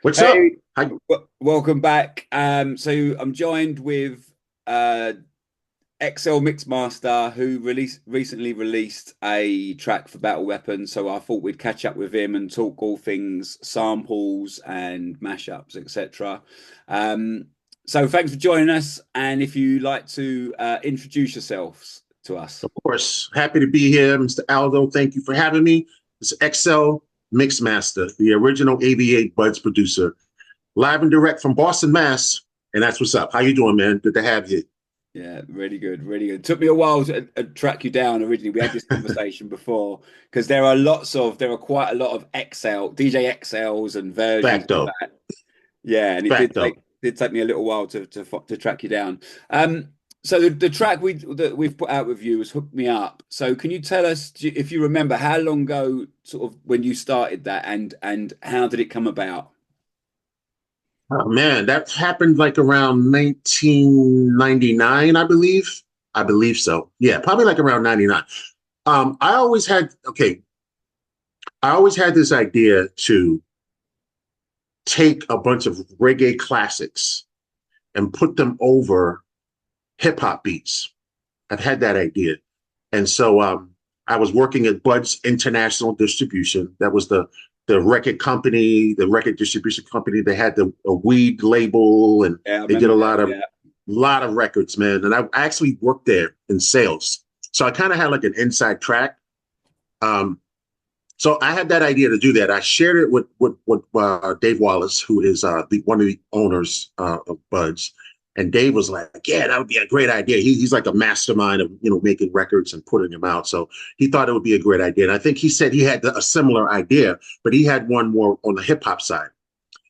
What's up? Hey, Hi. welcome back. So I'm joined with Excel Mixmaster, who recently released a track for Battle Weapons. So I thought we'd catch up with him and talk all things samples and mashups, etc. Um, so thanks for joining us. And if you like to introduce yourselves to us. Of course, happy to be here, Mr. Aldo. Thank you for having me. It's Excel Mixmaster, the original AV8 Buds producer, live and direct from Boston, Mass. And that's what's up. How you doing, man? Good to have you. Yeah, really good, really good. It took me a while to track you down originally. We had this conversation before because there are quite a lot of XL, DJ XLs and versions of Facto. that. Yeah, and it Facto. did take me a little while to track you down. Um, so the track that we've put out with you was "Hook Me Up." So can you tell us if you remember how long ago, sort of when you started that, and how did it come about? Oh, man, that happened like around 1999, I believe. I believe so. Yeah, probably like around 99. I always had, okay, I always had this idea to take a bunch of reggae classics and put them over hip hop beats. I've had that idea. And so I was working at Bud's International Distribution. That was the record company, the record distribution company. They had a weed label and Yeah, I they did remember a them. Yeah. lot of records, man. And I actually worked there in sales. So I kind of had like an inside track. Um, so I had that idea to do that. I shared it with Dave Wallace, who is one of the owners of Buds, and Dave was like, "Yeah, that would be a great idea." He's like a mastermind of making records and putting them out. So he thought it would be a great idea. And I think he said he had a similar idea, but he had one more on the hip hop side.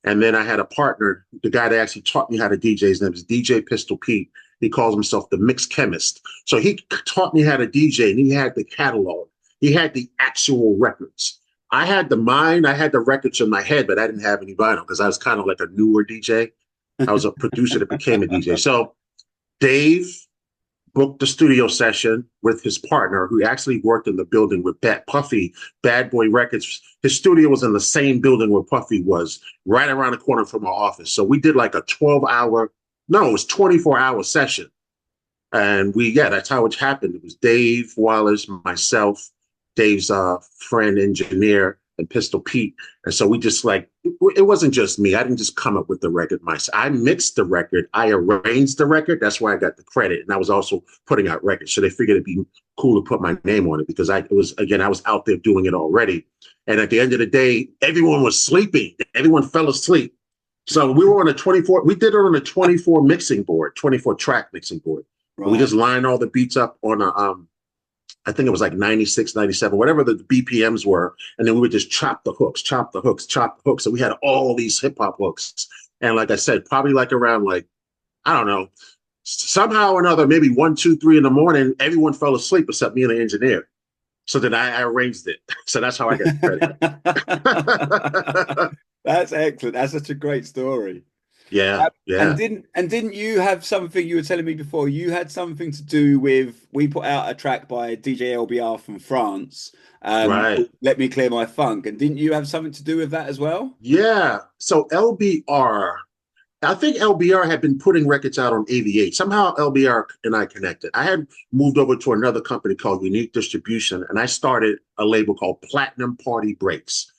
And then I had a partner, the guy that actually taught me how to DJ. His name is DJ Pistol Pete. He calls himself the Mix Chemist. So he taught me how to DJ, and he had the catalog. He had the actual records. I had the mind, I had the records in my head, but I didn't have any vinyl because I was kind of like a newer DJ. I was a producer that became a DJ. So Dave booked the studio session with his partner, who actually worked in the building with Puffy, Bad Boy Records. His studio was in the same building where Puffy was, right around the corner from our office. So we did like a 12-hour, no, it was 24-hour session. And yeah, that's how it happened. It was Dave Wallace, myself, Dave's friend, engineer, and Pistol Pete. And so we just like, it wasn't just me. I didn't just come up with the record myself. I mixed the record. I arranged the record. That's where I got the credit. And I was also putting out records. So they figured it'd be cool to put my name on it because I was out there doing it already. And at the end of the day, everyone was sleeping. Everyone fell asleep. So we were on a 24, we did it on a 24 mixing board, 24 track mixing board. And we Right. just lined all the beats up on I think it was like 96, 97, whatever the BPMs were. And then we would just chop the hooks, chop the hooks, chop the hooks. So we had all these hip hop hooks. And like I said, probably like around like, I don't know, somehow or another, maybe 1, 2, 3 in the morning, everyone fell asleep except me and the engineer. So then I arranged it. So that's how I get the credit. That's excellent. That's such a great story. Yeah, And yeah, didn't you have something you were telling me before? You had something to do with we put out a track by DJ LBR from France, right. called Let Me Clear My Funk, and didn't you have something to do with that as well? Yeah. So I think LBR had been putting records out on AV8. Somehow LBR and I connected. I had moved over to another company called Unique Distribution, and I started a label called Platinum Party Breaks.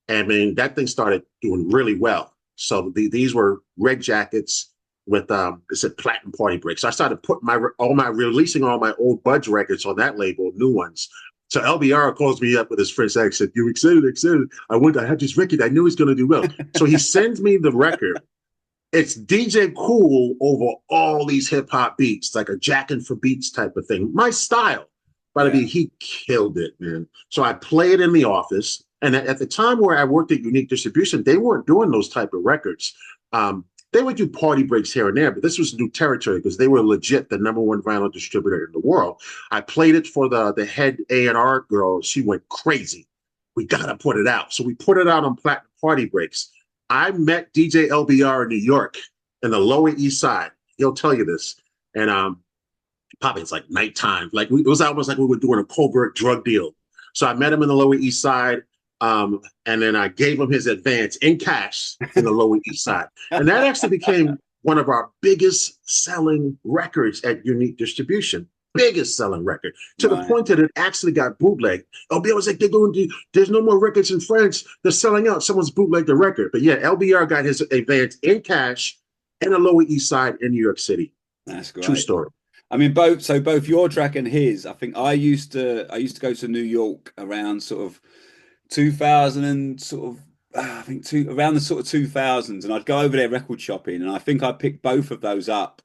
I mean, that thing started doing really well. So these were red jackets with it said Platinum Party Breaks. So I started putting releasing all my old Buds records on that label, new ones. So LBR calls me up with his French accent. You excited? Excited? I had this record. I knew he's going to do well. So he sends me the record. It's DJ Cool over all these hip hop beats, like a jacking for beats type of thing. My style. But I Yeah. mean, he killed it, man. So I played in the office. And at the time where I worked at Unique Distribution, they weren't doing those type of records. They would do party breaks here and there, but this was new territory because they were legit the number one vinyl distributor in the world. I played it for the head A&R girl. She went crazy. We got to put it out. So we put it out on Platinum Party Breaks. I met DJ LBR in New York in the Lower East Side. He'll tell you this. And probably it's like nighttime. It was almost like we were doing a covert drug deal. So I met him in the Lower East Side. And then I gave him his advance in cash in the Lower East Side. And that actually became one of our biggest selling records at Unique Distribution. Biggest selling record to the Right. point that it actually got bootlegged. LBR was like, they're going to, there's no more records in France. They're selling out. Someone's bootlegged the record. But yeah, LBR got his advance in cash in the Lower East Side in New York City. That's True great. story. I mean, both your track and his. I think I used to go to New York around sort of 2000 and sort of I think around the sort of 2000s, and I'd go over there record shopping, and I think I picked both of those up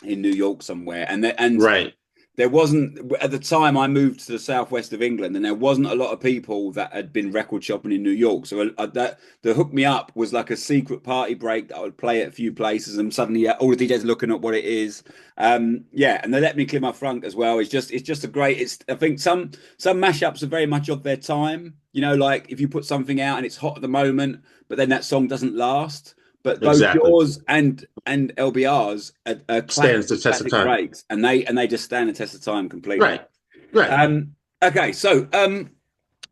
in New York somewhere, and Right. there wasn't at the time I moved to the southwest of England, and there wasn't a lot of people that had been record shopping in New York. So that the hook me up was like a secret party break that I would play at a few places, and suddenly all the DJs looking at what it is. Yeah, and they let me clear my front as well. It's just a great. It's I think some mashups are very much of their time. You know, like if you put something out and it's hot at the moment, but then that song doesn't last. But both Exactly. yours and LBR's are Stands the test of classic time. breaks, and they just stand the test of time completely. Right. Right. Okay, so I know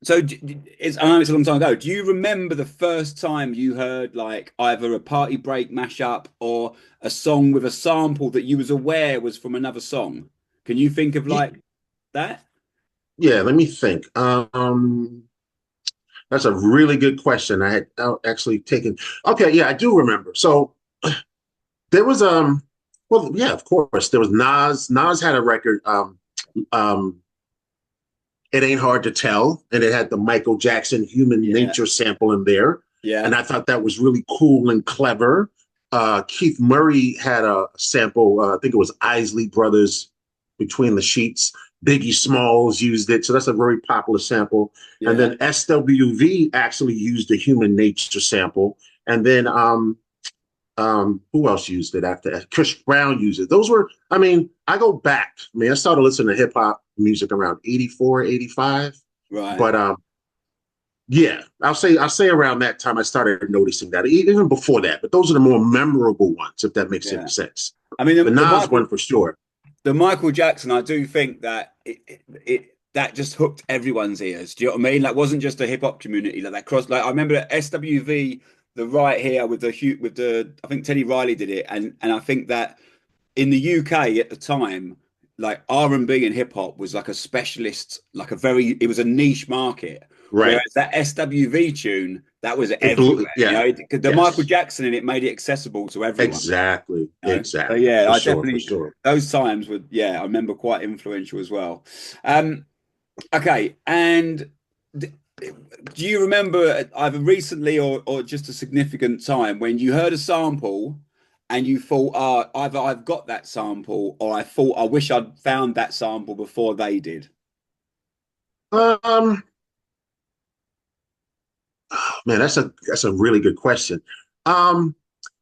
it's a long time ago. Do you remember the first time you heard like either a party break mashup or a song with a sample that you was aware was from another song? Can you think of like that? Yeah, let me think. That's a really good question. I had actually taken. Okay, yeah, I do remember. So there was well, yeah, of course, there was Nas. Nas had a record. Um, it ain't hard to tell, and it had the Michael Jackson Human Yeah, Nature sample in there, yeah, and I thought that was really cool and clever. Keith Murray had a sample. I think it was Isley Brothers, Between the Sheets. Biggie Smalls used it, so that's a very popular sample. And yeah. then SWV actually used the Human Nature sample. And then who else used it after that? Chris Brown used it. Those were, I mean, I go back. I mean, I started listening to hip hop music around 84, 85. Right. But yeah, I'll say around that time I started noticing that. Even before that, but those are the more memorable ones, if that makes any Yeah. sense. I mean, The Nas one for sure. the Michael Jackson, I do think that that just hooked everyone's ears. Do you know what I mean? Like, wasn't just a hip hop community like that cross. Like, I remember SWV, the right here with the I think Teddy Riley did it, and I think that in the UK at the time, like R&B and hip hop was like a specialist, like it was a niche market. Right. Whereas that SWV tune, that was It blew. everywhere. You Yeah. know, the Michael Yes. Jackson in it made it accessible to everyone. Exactly. You know? So Exactly. yeah, For I sure. For definitely sure. those times were I remember quite influential as well. Um, okay, and do you remember either recently or just a significant time when you heard a sample and you thought, either I've got that sample or I thought I wish I'd found that sample before they did? Um, oh, man, that's a really good question. Um,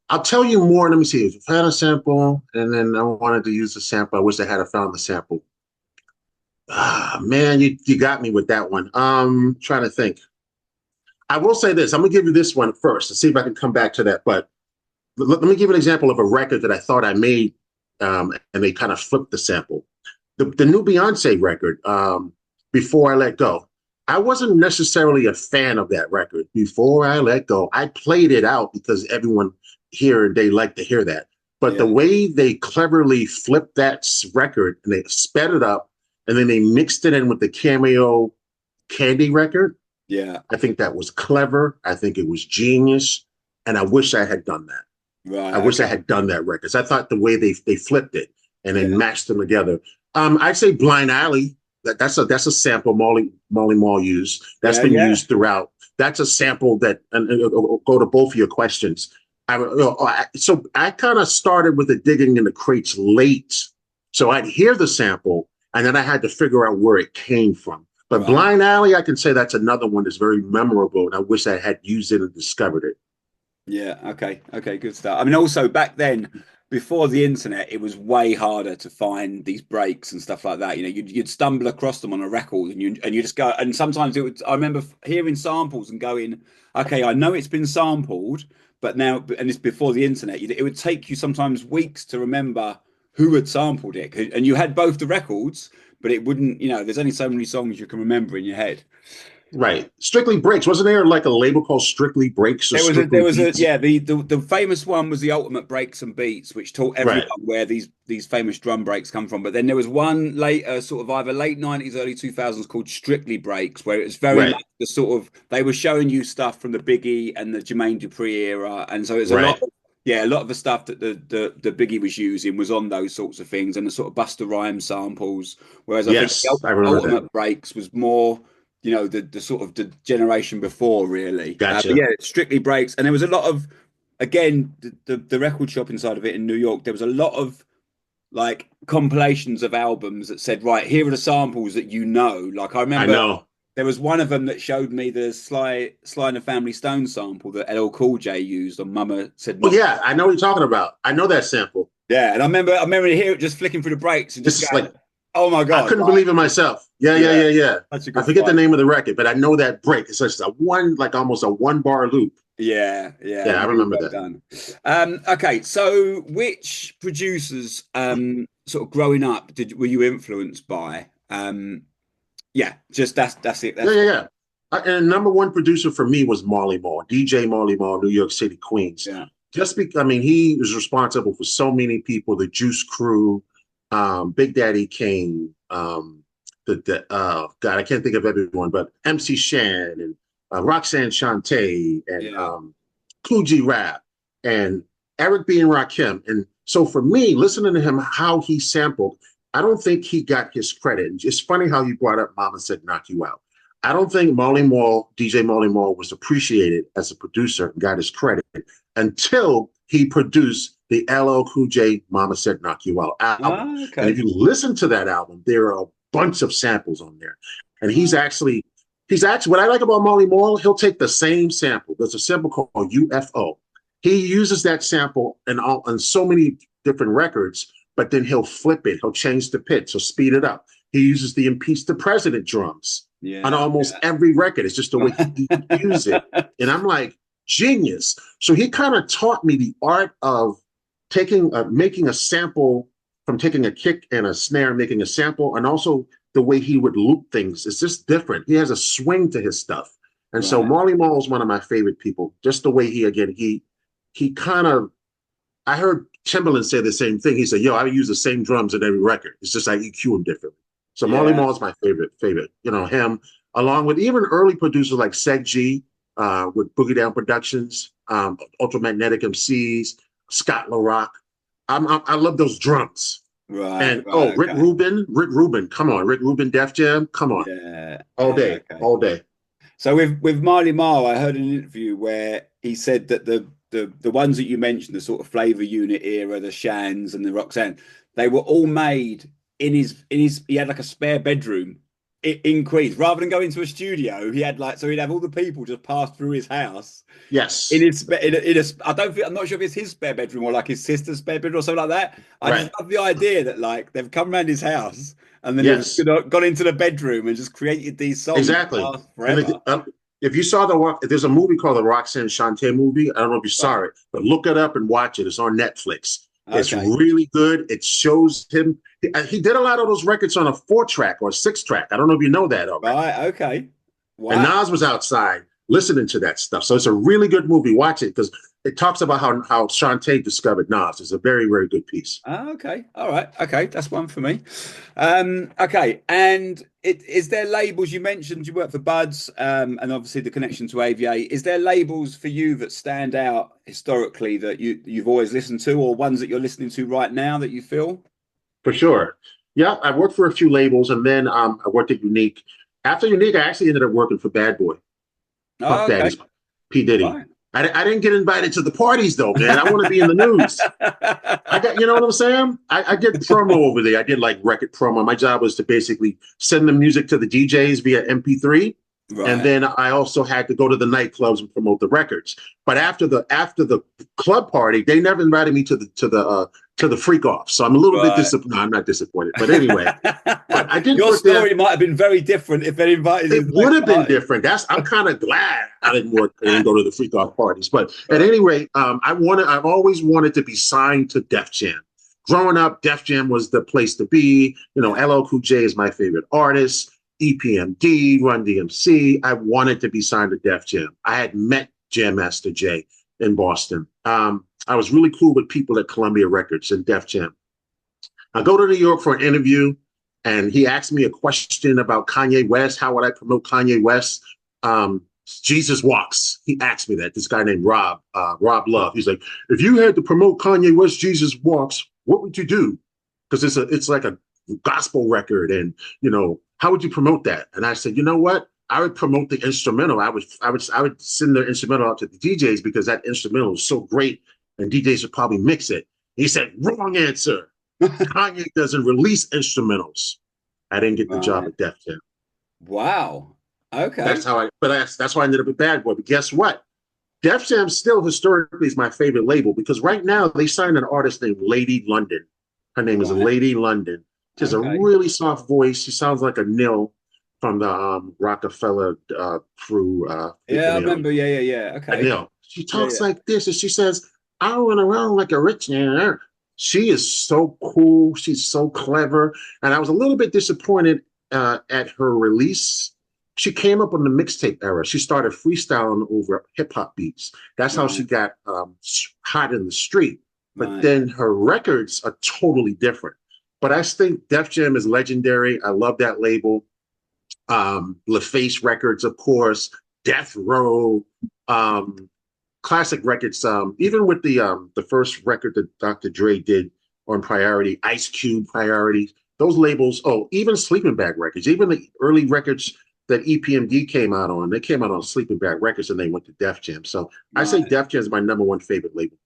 I'll tell you more. Let me see. If I had a sample and then I wanted to use the sample, I wish I had found the sample. Ah, man, you got me with that one. Trying to think. I will say this. I'm gonna give you this one first to see if I can come back to that. But let me give an example of a record that I thought I made, and they kind of flipped the sample. The new Beyonce record, Before I Let Go. I wasn't necessarily a fan of that record. Before I Let Go, I played it out because everyone here they like to hear that. But the Yeah, way they cleverly flipped that record and they sped it up, and then they mixed it in with the Cameo Candy record, yeah, I think that was clever. I think it was genius, and I wish I had done that. I right, wish I okay, had done that record. So I thought the way they flipped it and then yeah, matched them together. I'd say Blind Alley. That's a sample Molly Mall used. That's yeah, been yeah, used throughout. That's a sample that and go to both of your questions. So I kind of started with the digging in the crates late, so I'd hear the sample and then I had to figure out where it came from. But right. Blind Alley, I can say that's another one that's very memorable, and I wish I had used it and discovered it. Yeah, okay, okay, good stuff. I mean, also back then, before the internet, it was way harder to find these breaks and stuff like that. You know, you'd stumble across them on a record, and you just go. And sometimes it would. I remember hearing samples and going, "Okay, I know it's been sampled, but now, and it's before the internet. It would take you sometimes weeks to remember who had sampled it, and you had both the records, but it wouldn't. You know, there's only so many songs you can remember in your head. Right. Strictly Breaks. Wasn't there like a label called Strictly Breaks or There Strictly was a Beats? yeah, the famous one was the Ultimate Breaks and Beats, which taught everyone Right. where these famous drum breaks come from. But then there was one later, sort of either late 90s, early 2000s, called Strictly Breaks, where it was very much Right. the sort of they were showing you stuff from the Biggie and the Jermaine Dupri era, and so it's a lot Right. of yeah, a lot of the stuff that the Biggie was using was on those sorts of things and the sort of Busta Rhymes samples. Whereas I think the Yes, I remember that. Ultimate Breaks was more the sort of the generation before really. But Gotcha. yeah, Strictly Breaks, and there was a lot of again the record shop inside of it in New York. There was a lot of like compilations of albums that said, right, here are the samples that you know. Like I I remember know. there was one of them that showed me the Sly and the Family Stone sample that LL Cool J used on Mama Said Oh Not. yeah, I know what you're talking about. I know that sample. Yeah, and I remember here just flicking through the breaks and just It's going, like oh my I God, couldn't like believe it myself. Yeah, yeah, yeah, yeah, yeah. such a I good forget the fight. name of the record, but I know that break. It's just a one, like almost a one bar loop. Yeah, yeah, Yeah, I really remember well that. done. Okay, so which producers, sort of growing up, did were you influenced by? Yeah, just that's it. Yeah, That's yeah, fine. yeah. And number one producer for me was Marley Marl, DJ Marley Marl, New York City, Queens. Yeah. Just because, I mean, he was responsible for so many people, the Juice Crew, Big Daddy Kane, God, I can't think of everyone, but MC Shan and Roxanne Shante and Yeah. Coogee Rap and Eric B. and Rakim. And so for me, listening to him, how he sampled, I don't think he got his credit. And it's funny how you brought up Mama Said Knock You Out. I don't think Marley Marl, DJ Marley Marl, was appreciated as a producer and got his credit until he produced the LL Cool J Mama Said Knock You Out album. Ah, And if okay. you listen to that album, there are a bunch of samples on there. And he's actually what I like about Marley Marl, he'll take the same sample. There's a sample called UFO. He uses that sample on so many different records, but then he'll flip it. He'll change the pitch. He'll speed it up. He uses the Impeach the President drums on Yeah. almost every record. It's just the way he uses it. And I'm like, genius. So he kind of taught me the art of making a sample from taking a kick and a snare, making a sample, and also the way he would loop things. It's just different. He has a swing to his stuff. And so Right. Marley Marl is one of my favorite people. Just the way he kind of I heard Timberland say the same thing. He said, "Yo, I use the same drums in every record. It's just I EQ them differently." So Marley Yeah. Marl is my favorite. You know him, along with even early producers like Seg G, with Boogie Down Productions, Ultramagnetic MCs, Scott LaRock. I love those drums. Right. And Right. Okay. Rick Rubin, come on, Rick Rubin, Def Jam, come on, Yeah. all Yeah. day, Okay. all day. So with Marley Marl, I heard an interview where he said that the ones that you mentioned, the sort of Flavor Unit era, the Shans and the Roxanne, they were all made in his he had like a spare bedroom in Queens. Rather than go into a studio, he had like so he'd have all the people just pass through his house in Yes, his in a I don't think I'm not sure if it's his spare bedroom or like his sister's spare bedroom or something like that. I just right, love the idea that like they've come around his house and then they've yes. gone into the bedroom and just created these songs that Exactly. last And forever. if you saw there's a movie called the Roxanne Shante movie. I don't know if you saw Right. it, but look it up and watch it. It's on Netflix. It's Okay. really good. It shows him. He did a lot of those records on a 4-track or a 6-track. I don't know if you know that already. Right. Okay. And Wow. Nas was outside listening to that stuff. So it's a really good movie. Watch it because it talks about how Shante discovered Nas. It's a very, very good piece. Okay. All right. Okay. That's one for me. Okay. And is there labels you mentioned you work for Buds, and obviously the connection to AVA. Is there labels for you that stand out historically that you've always listened to, or ones that you're listening to right now that you feel? For sure. Yeah, I worked for a few labels and then I worked at Unique. After Unique, I actually ended up working for Bad Boy. Puff Oh, okay. Daddy's P. Diddy. Right. I didn't get invited to the parties though, man. I want to be in the news. I got, you know what I'm saying? I did promo over there. I did like record promo. My job was to basically send the music to the DJs via MP3. And Right. then I also had to go to the nightclubs and promote the records. But after the club party, they never invited me to the freak off. So I'm a little bit Right. disappointed. No, I'm not disappointed. But anyway, but I did Your work there. story might have been very different if they invited you It to would those have been parties. different. I'm kind of glad I didn't work. I didn't go to the freak off parties. But at Right. any rate, I've always wanted to be signed to Def Jam. Growing up, Def Jam was the place to be. You know, Yeah. LL Cool J is my favorite artist. EPMD, Run DMC. I wanted to be signed to Def Jam. I had met Jam Master Jay in Boston. I was really cool with people at Columbia Records and Def Jam. I go to New York for an interview, and he asked me a question about Kanye West. How would I promote Kanye West? Jesus Walks. He asked me that. This guy named Rob Love. He's like, if you had to promote Kanye West, Jesus Walks, what would you do? Because it's like a gospel record, and how would you promote that? And I said, you know what? I would promote the instrumental. I would send the instrumental out to the DJs because that instrumental is so great, and DJs would probably mix it. He said, wrong answer. Kanye doesn't release instrumentals. I didn't get the job at Def Jam. Wow. Okay. That's why I ended up at Bad Boy. But guess what? Def Jam still historically is my favorite label because right now they signed an artist named Lady London. Her name is Lady London. She has a really soft voice. She sounds like a Nil from the Rockefeller crew. Yeah, I remember. Yeah. Okay. Nil. She talks like this, and she says, "I run around like a rich man." She is so cool. She's so clever, and I was a little bit disappointed at her release. She came up in the mixtape era. She started freestyling over hip hop beats. That's how she got hot in the street. But then her records are totally different. But I think Def Jam is legendary. I love that label. LaFace Records, of course, Death Row, classic records. Even with the first record that Dr. Dre did on Priority, Ice Cube Priority, those labels. Oh, even Sleeping Bag Records, even the early records that EPMD came out on. They came out on Sleeping Bag Records, and they went to Def Jam. So I say Def Jam is my #1 favorite label.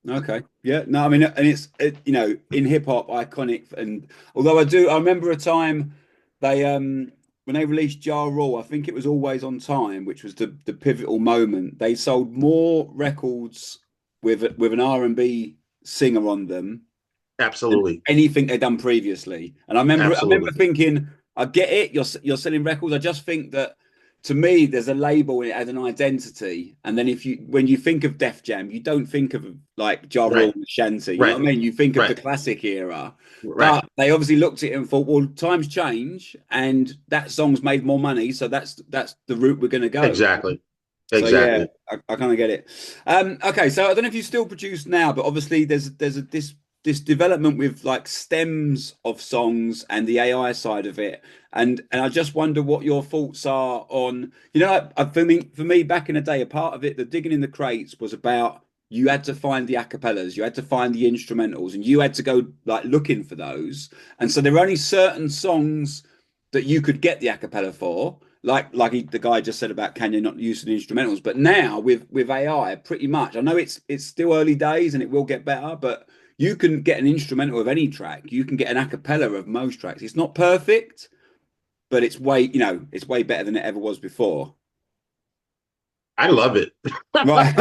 Okay. Yeah. No, I mean, and it's in hip hop, iconic. And although I remember a time they when they released Ja Rule, I think it was Always on Time, which was the pivotal moment. They sold more records with an R&B singer on them. Absolutely. Anything they'd done previously. And I remember thinking, I get it. You're selling records. I just think that to me, there's a label and it has an identity. And then when you think of Def Jam, you don't think of like Ja Rule and Shanty. You know what I mean? You think of the classic era. But they obviously looked at it and thought, well, times change and that song's made more money. So that's the route we're going to go. Exactly. So, yeah, I kind of get it. Okay, so I don't know if you still produce now, but obviously there's this development with like stems of songs and the AI side of it. And I just wonder what your thoughts are on, for me back in the day, a part of it, the digging in the crates was about you had to find the acapellas, you had to find the instrumentals, and you had to go like looking for those. And so there are only certain songs that you could get the acapella for, like the guy just said about Kanye not using the instrumentals. But now with AI, pretty much, I know it's still early days and it will get better, but you can get an instrumental of any track. You can get an acapella of most tracks. It's not perfect, but it's way better than it ever was before. I love it. Right.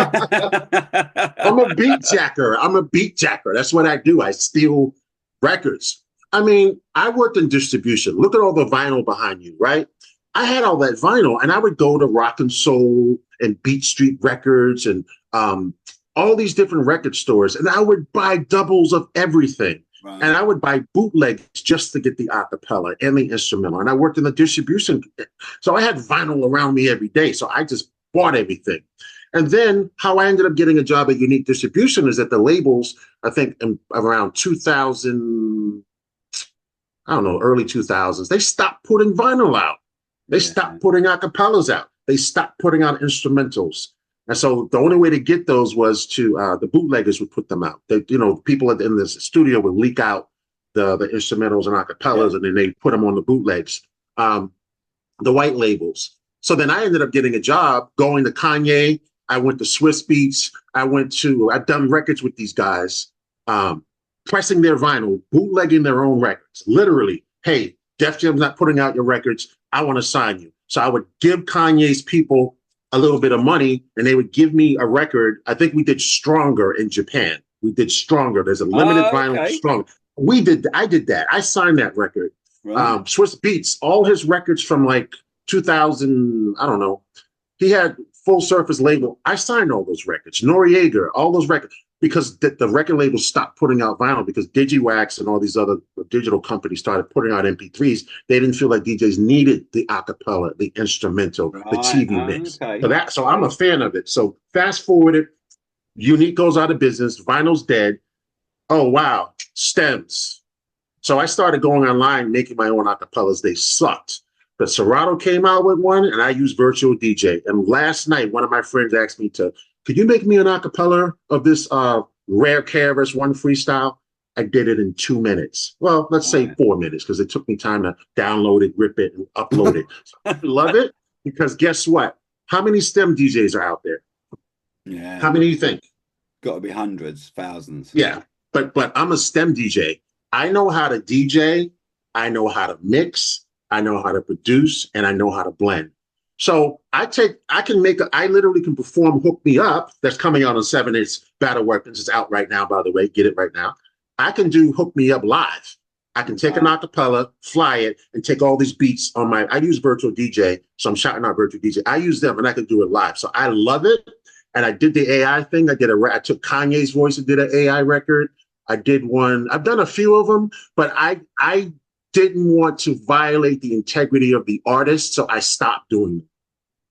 I'm a beat jacker. That's what I do. I steal records. I mean, I worked in distribution. Look at all the vinyl behind you, right? I had all that vinyl, and I would go to Rock and Soul and Beat Street Records and all these different record stores, and I would buy doubles of everything. Right. And I would buy bootlegs just to get the acapella and the instrumental. And I worked in the distribution. So I had vinyl around me every day. So I just bought everything. And then how I ended up getting a job at Unique Distribution is that the labels, I think around 2000, I don't know, early 2000s, they stopped putting vinyl out. They stopped putting acapellas out. They stopped putting out instrumentals. And so the only way to get those was to the bootleggers would put them out. They, people in the studio would leak out the instrumentals and acapellas, and then they put them on the bootlegs, the white labels. So then I ended up getting a job going to Kanye. I went to Swiss Beats. I've done records with these guys, pressing their vinyl, bootlegging their own records. Literally, hey, Def Jam's not putting out your records. I want to sign you. So I would give Kanye's people a little bit of money, and they would give me a record. I think we did Stronger in Japan. We did Stronger. There's a limited vinyl Stronger. I did that. I signed that record. Right. Swiss Beats, all his records from like 2000, I don't know. He had Full Surface label. I signed all those records. Noriega, all those records. because the record labels stopped putting out vinyl because DigiWax and all these other digital companies started putting out MP3s. They didn't feel like DJs needed the acapella, the instrumental, the Right. TV mix. Okay. So I'm a fan of it. So fast forward it, Unique goes out of business, vinyl's dead. Oh wow, stems. So I started going online making my own acapellas. They sucked. But Serato came out with one, and I used Virtual DJ. And last night, one of my friends asked me to, could you make me an acapella of this Rare KRS One freestyle? I did it in 2 minutes. Well, let's say Right. 4 minutes, because it took me time to download it, rip it, and upload it. So I love it because guess what? How many STEM DJs are out there? Yeah. How many do you think? Got to be hundreds, thousands. Yeah, but I'm a STEM DJ. I know how to DJ, I know how to mix, I know how to produce, and I know how to blend. So I literally can perform Hook Me Up, that's coming out on 7 It's Battle Weapons. It's out right now, by the way. Get it right now. I can do Hook Me Up live. I can take an Right. acapella, fly it, and take all these beats on I use Virtual DJ, so I'm shouting out Virtual DJ. I use them and I can do it live. So I love it. And I did the AI thing. I took Kanye's voice and did an AI record. I did one. I've done a few of them, but I didn't want to violate the integrity of the artist, so I stopped doing them.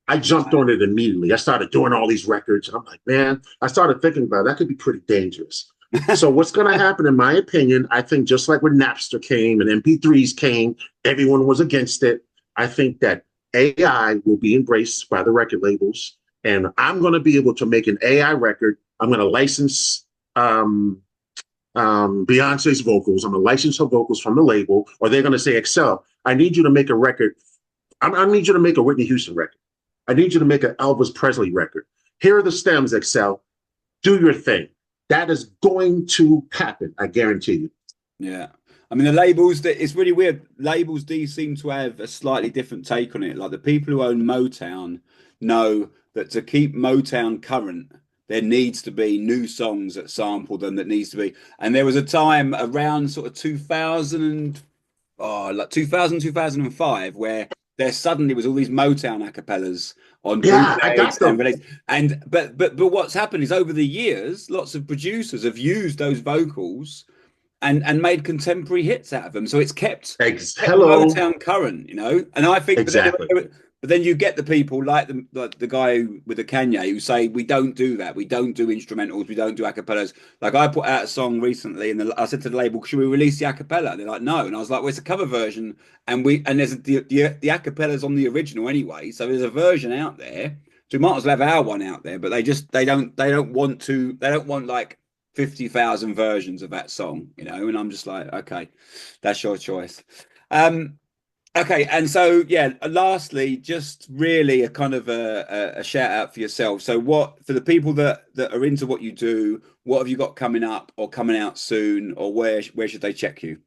I jumped Right. on it immediately. I started doing all these records, and I'm like, man, I started thinking about it. That could be pretty dangerous. So what's going to happen, in my opinion, I think just like when Napster came and MP3s came, everyone was against it. I think that AI will be embraced by the record labels, and I'm going to be able to make an AI record. I'm going to license Beyonce's vocals. I'm going to license her vocals from the label, or they're going to say, Excel, I need you to make a record. I need you to make a Whitney Houston record. I need you to make an Elvis Presley record. Here are the stems, Excel. Do your thing. That is going to happen. I guarantee you. Yeah. I mean, the labels, that it's really weird. Labels do seem to have a slightly different take on it. Like the people who own Motown know that to keep Motown current, there needs to be new songs that sample them, that needs to be. And there was a time around sort of 2000 like 2000, 2005, where there suddenly was all these Motown acapellas on Yeah, I bootlegs got and them. released. And but what's happened is over the years, lots of producers have used those vocals and made contemporary hits out of them. So it's kept Hello. Motown current, you know. And I think, Exactly. but then you get the people like the guy with the Kanye who say we don't do that, we don't do instrumentals, we don't do acapellas. Like I put out a song recently, and I said to the label, "Should we release the acapella?" And they're like, "No," and I was like, "Well, it's a cover version, and there's the acapella's on the original anyway, so there's a version out there." So we might as well have our one out there, but they don't want like 50,000 versions of that song, you know, and I'm just like, okay, that's your choice. Um, okay, and so yeah, lastly, just really a kind of a shout out for yourself. So what for the people that are into what you do, what have you got coming up or coming out soon, or where should they check you?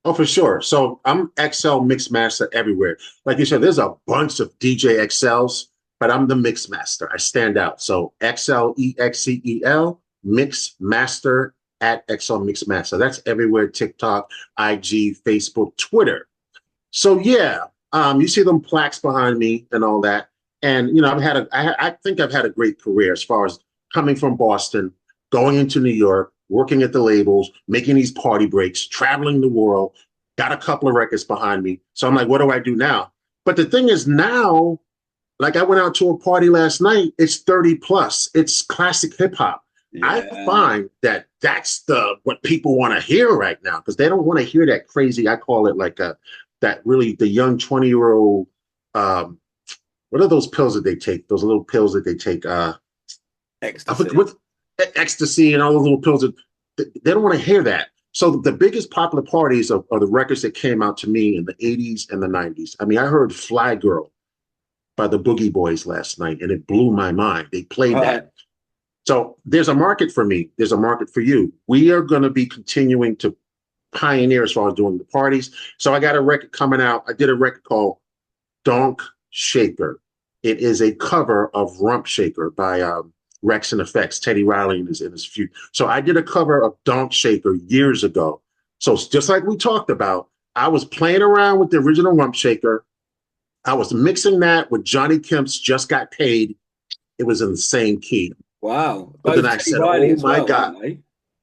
Oh, for sure. So I'm Excel Mixmaster everywhere. Like you said, there's a bunch of DJ XLs, but I'm the Mixmaster. I stand out. So XLEXCEL Mixmaster at Excel Mixmaster. That's everywhere: TikTok, IG, Facebook, Twitter. So yeah, you see them plaques behind me and all that. And you know, I think I've had a great career as far as coming from Boston, going into New York, working at the labels, making these party breaks, traveling the world. Got a couple of records behind me. So I'm like, what do I do now? But the thing is now, like I went out to a party last night. It's 30 plus. It's classic hip hop. I Yeah. find that that's the what people want to hear right now because they don't want to hear that crazy. I call it like a that really the young 20-year-old. What are those pills that they take? Those little pills that they take. I forget Ecstasy. what ecstasy and all those little pills. They don't want to hear that. So the biggest popular parties are the records that came out to me in the 80s and the 90s. I mean, I heard Fly Girl by the Boogie Boys last night, and it blew my mind. They played that. Right. So there's a market for me. There's a market for you. We are going to be continuing to pioneer as far as doing the parties. So I got a record coming out. I did a record called Donk Shaker. It is a cover of Rump Shaker by Rex and Effects. Teddy Riley in his few. So I did a cover of Donk Shaker years ago. So just like we talked about, I was playing around with the original Rump Shaker. I was mixing that with Johnny Kemp's Just Got Paid. It was in the same key. Wow. But then Both I Teddy said, Riley oh as my well, God. aren't they?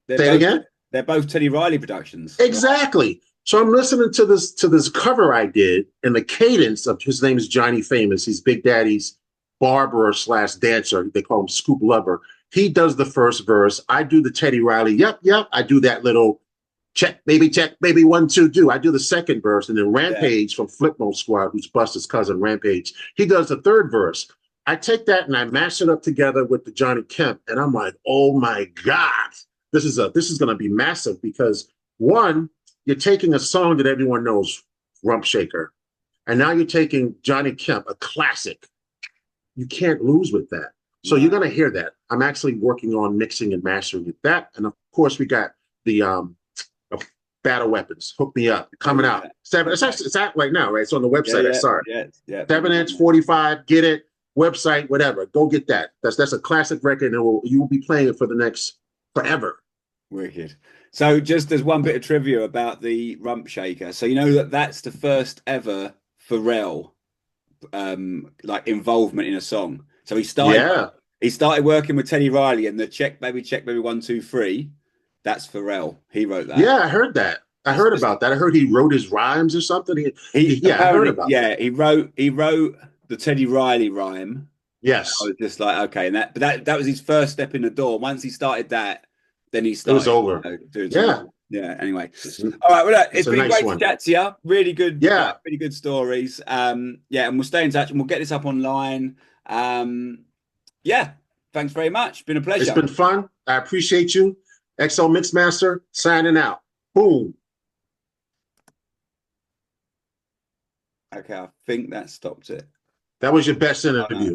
They're Say it both again. they're both Teddy Riley productions. Exactly. So I'm listening to this cover I did, and the cadence of his name is Johnny Famous. He's Big Daddy's barber slash dancer. They call him Scoop Lover. He does the first verse. I do the Teddy Riley. Yep, yep. I do that little check, baby, 1, 2, do. I do the second verse, and then Yeah. Rampage from Flip Mode Squad, who's Buster's cousin, Rampage. He does the third verse. I take that and I mash it up together with the Johnny Kemp, and I'm like, oh my God, this is going to be massive because one, you're taking a song that everyone knows, Rump Shaker, and now you're taking Johnny Kemp, a classic. You can't lose with that. So No. you're going to hear that. I'm actually working on mixing and mastering with that, and of course we got the Battle Weapons. Hook Me Up coming out. Seven. Okay. It's out right now, right? It's on the website. I saw it. Yeah. 7-inch, 45. Get it. Website, whatever. Go get that. That's a classic record, and you will be playing it for the next forever. Wicked. So just as one bit of trivia about the Rump Shaker. So you know that's the first ever Pharrell like involvement in a song. So he started working with Teddy Riley and the check baby 1, 2, 3. That's Pharrell. He wrote that. Yeah, I heard that. I heard about that. I heard he wrote his rhymes or something. Yeah, I heard about that. He wrote the Teddy Riley rhyme. Yes. I was just like, okay, and that was his first step in the door. Once he started that, then he started. It was over. Yeah. Anyway, all right. Well, look, it's been nice great to chat to you. Really good. Yeah. Really good stories. And we'll stay in touch and we'll get this up online. Yeah. Thanks very much. Been a pleasure. It's been fun. I appreciate you. Excel Mixmaster signing out. Boom. Okay, I think that stopped it. That was your best interview.